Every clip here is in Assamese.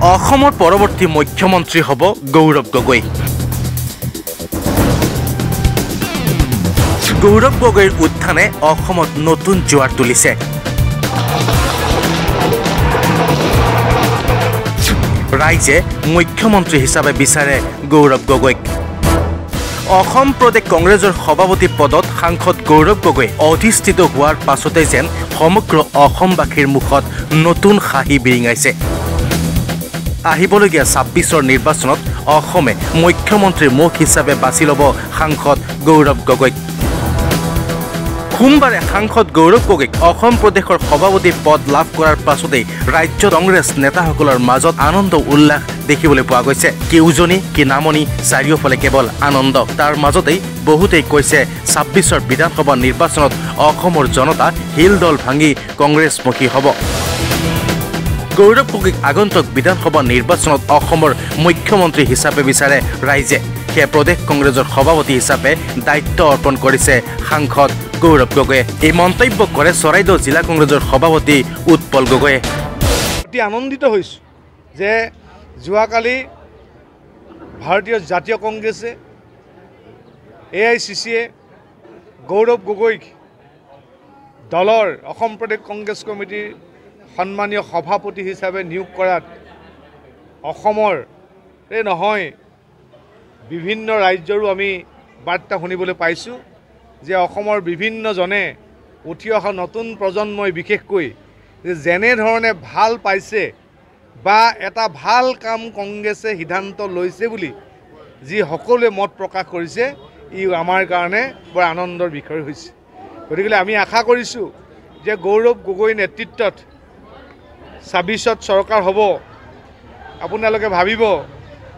অসমৰ পৰৱৰ্তী মুখ্যমন্ত্ৰী হ'ব গৌৰৱ গগৈ। গৌৰৱ গগৈৰ উত্থানে অসমত নতুন জোৱাৰ তুলিছে। ৰাইজে মুখ্যমন্ত্ৰী হিচাপে বিচাৰে গৌৰৱ গগৈক। অসম প্ৰদেশ কংগ্ৰেছৰ সভাপতি পদত সাংসদ গৌৰৱ গগৈ অধিষ্ঠিত হোৱাৰ পাছতে যেন সমগ্ৰ অসমবাসীৰ মুখত নতুন হাঁহি বিৰিঙাইছে। আহিবলগীয়া ২৬ৰ নিৰ্বাচনত অসমে মুখ্যমন্ত্ৰীৰ মুখ হিচাপে বাছি ল'ব সাংসদ গৌৰৱ গগৈক। সোমবাৰে সাংসদ গৌৰৱ গগৈক অসম প্ৰদেশৰ সভাপতি পদ লাভ কৰাৰ পাছতেই ৰাজ্য কংগ্ৰেছ নেতাসকলৰ মাজত আনন্দ উল্লাস দেখিবলৈ পোৱা গৈছে। কেউজনী কি নামনি চাৰিওফালে কেৱল আনন্দ। তাৰ মাজতেই বহুতেই কৈছে ২৬ৰ বিধানসভা নিৰ্বাচনত অসমৰ জনতা হিলদল ভাঙি কংগ্ৰেছমুখী হ'ব। গৌৰৱ গগৈক আগন্তুক বিধানসভা নিৰ্বাচনত অসমৰ মুখ্যমন্ত্ৰী হিচাপে বিচাৰে ৰাইজে। সেয়া প্ৰদেশ কংগ্ৰেছৰ সভাপতি হিচাপে দায়িত্ব অৰ্পণ কৰিছে সাংসদ গৌৰৱ গগৈয়ে। এই মন্তব্য কৰে চৰাইদেউ জিলা কংগ্ৰেছৰ সভাপতি উৎপল গগৈয়ে। অতি আনন্দিত হৈছোঁ যে যোৱাকালি ভাৰতীয় জাতীয় কংগ্ৰেছে AICCয়ে গৌৰৱ গগৈক দলৰ অসম প্ৰদেশ কংগ্ৰেছ কমিটিৰ সন্মানীয় সভাপতি হিচাপে নিয়োগ কৰাত অসমৰে নহয় বিভিন্ন ৰাজ্যৰো আমি বাৰ্তা শুনিবলৈ পাইছোঁ যে অসমৰ বিভিন্নজনে উঠি অহা নতুন প্ৰজন্মই বিশেষকৈ যেনেধৰণে ভাল পাইছে বা এটা ভাল কাম কংগ্ৰেছে সিদ্ধান্ত লৈছে বুলি যি সকলোৱে মত প্ৰকাশ কৰিছে, ই আমাৰ কাৰণে বৰ আনন্দৰ বিষয় হৈছে। গতিকে আমি আশা কৰিছোঁ যে গৌৰৱ গগৈ নেতৃত্বত ২৬ত চৰকাৰ হ'ব। আপোনালোকে ভাবিব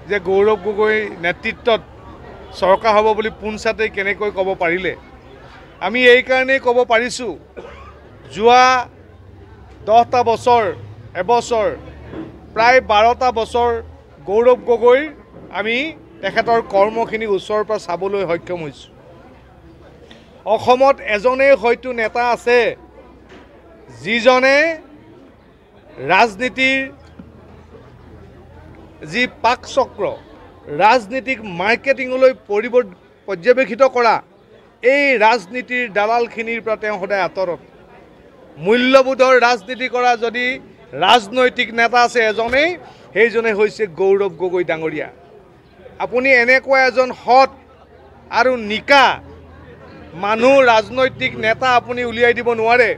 যে গৌৰৱ গগৈ নেতৃত্বত চৰকাৰ হ'ব বুলি পোনছাতেই কেনেকৈ ক'ব পাৰিলে। আমি এইকাৰণেই ক'ব পাৰিছোঁ, যোৱা 10টা বছৰ এবছৰ প্ৰায় 12টা বছৰ গৌৰৱ গগৈৰ আমি তেখেতৰ কৰ্মখিনি ওচৰৰ পৰা চাবলৈ সক্ষম হৈছোঁ। অসমত এজনেই হয়তো নেতা আছে যিজনে ৰাজনীতিৰ যি পাক চক্ৰ, ৰাজনীতিক মাৰ্কেটিঙলৈ পৰ্যবেক্ষিত কৰা এই ৰাজনীতিৰ দালালখিনিৰ পৰা তেওঁ সদায় আঁতৰত। মূল্যবোধৰ ৰাজনীতি কৰা যদি ৰাজনৈতিক নেতা আছে এজনেই, সেইজনে হৈছে গৌৰৱ গগৈ ডাঙৰীয়া। আপুনি এনেকুৱা এজন সৎ আৰু নিকা মানুহ ৰাজনৈতিক নেতা আপুনি উলিয়াই দিব নোৱাৰে।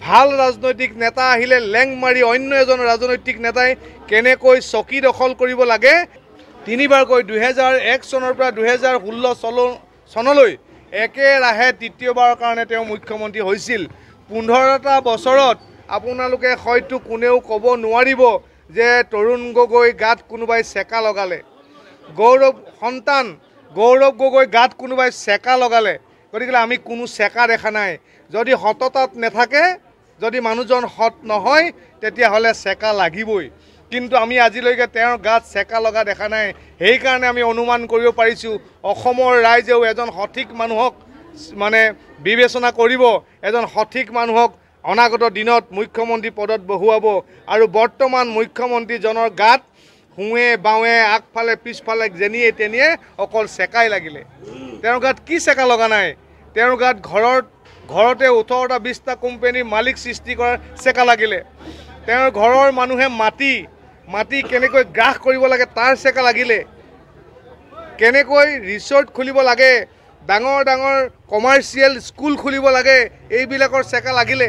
ভাল ৰাজনৈতিক নেতা আহিলে লেং মাৰি অন্য এজন ৰাজনৈতিক নেতাই কেনেকৈ চকী দখল কৰিব লাগে, তিনিবাৰকৈ 2001 চনৰ পৰা 2016 চনলৈ একেৰাহে তৃতীয়বাৰৰ কাৰণে তেওঁ মুখ্যমন্ত্ৰী হৈছিল। 15টা বছৰত আপোনালোকে হয়তো কোনেও ক'ব নোৱাৰিব যে তৰুণ গগৈ গাত কোনোবাই চেকা লগালে, গৌৰৱ গগৈ গাত কোনোবাই চেকা লগালে। গতিকে আমি কোনো চেকা দেখা নাই। যদি সততাত নাথাকে, যদি মানুহজন সৎ নহয়, তেতিয়াহ'লে চেকা লাগিবই। কিন্তু আমি আজিলৈকে তেওঁৰ গাত চেকা লগা দেখা নাই। সেইকাৰণে আমি অনুমান কৰিব পাৰিছোঁ অসমৰ ৰাইজেও এজন সঠিক মানুহক বিবেচনা কৰিব, এজন সঠিক মানুহক অনাগত দিনত মুখ্যমন্ত্ৰী পদত বহুৱাব। আৰু বৰ্তমান মুখ্যমন্ত্ৰীজনৰ গাত সোঁৱে বাওঁৱে আগফালে পিছফালে যেনিয়ে তেনিয়ে অকল চেকাই লাগিলে। তেওঁৰ গাত কি চেকা লগা নাই? তেওঁৰ গাত ঘৰতে 18টা 20টা কোম্পানীৰ মালিক সৃষ্টি কৰাৰ চেকা লাগিলে। তেওঁৰ ঘৰৰ মানুহে মাটি কেনেকৈ গ্ৰাস কৰিব লাগে তাৰ চেকা লাগিলে। কেনেকৈ ৰিচৰ্ট খুলিব লাগে, ডাঙৰ ডাঙৰ কমাৰ্চিয়েল স্কুল খুলিব লাগে, এইবিলাকৰ চেকা লাগিলে।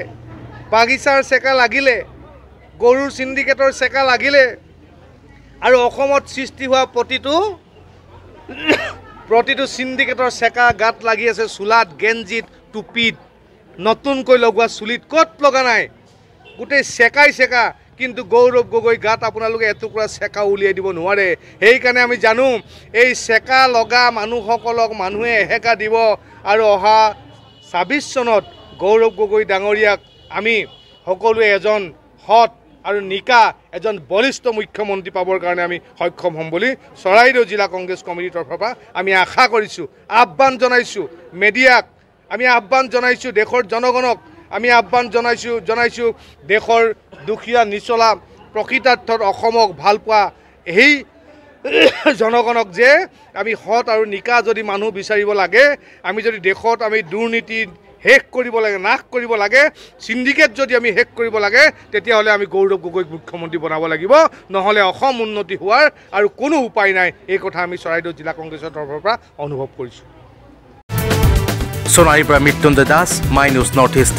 বাগিচাৰ চেকা লাগিলে, গৰুৰ চিণ্ডিকেটৰ চেকা লাগিলে। আৰু অসমত সৃষ্টি হোৱা প্ৰতিটো চিণ্ডিকেটৰ চেকা গাত লাগি আছে চোলাত, গেঞ্জিত, টুপিত, নতুনকৈ লগোৱা চুলিত ক'ত লগা নাই? গোটেই চেকা। কিন্তু গৌৰৱ গগৈ গাত আপোনালোকে এটুকুৰা চেকা উলিয়াই দিব নোৱাৰে। সেইকাৰণে আমি জানো এই চেকা লগা মানুহসকলক মানুহে এহেকা দিব। আৰু অহা ২৬ চনত গৌৰৱ গগৈ ডাঙৰীয়াক আমি সকলোৱে এজন সৎ আৰু নিকা এজন বলিষ্ঠ মুখ্যমন্ত্ৰী পাবৰ কাৰণে আমি সক্ষম হ'ম বুলি চৰাইদেউ জিলা কংগ্ৰেছ কমিটিৰ তৰফৰ পৰা আমি আশা কৰিছোঁ। আহ্বান জনাইছোঁ মেডিয়াক, আমি আহ্বান জনাইছোঁ দেশৰ জনগণক, আমি আহ্বান জনাইছোঁ দেশৰ দুখীয়া নিচলা প্ৰকৃতাৰ্থত অসমক ভাল পোৱা এই জনগণক যে আমি সৎ আৰু নিকা যদি মানুহ বিচাৰিব লাগে, আমি যদি দেশত আমি দুৰ্নীতি শেষ কৰিব লাগে, নাশ কৰিব লাগে, সিন্ডিকেট যদি আমি শেষ কৰিব লাগে, তেতিয়াহ'লে আমি গৌৰৱ গগৈক মুখ্যমন্ত্ৰী বনাব লাগিব, নহ'লে অসম উন্নতি হোৱাৰ আৰু কোনো উপায় নাই। এই কথা আমি চৰাইদেউ জিলা কংগ্ৰেছৰ তৰফৰ পৰা অনুভৱ কৰিছোঁ। সোণাৰীৰ পৰা Mrityunjay Das, my news north east.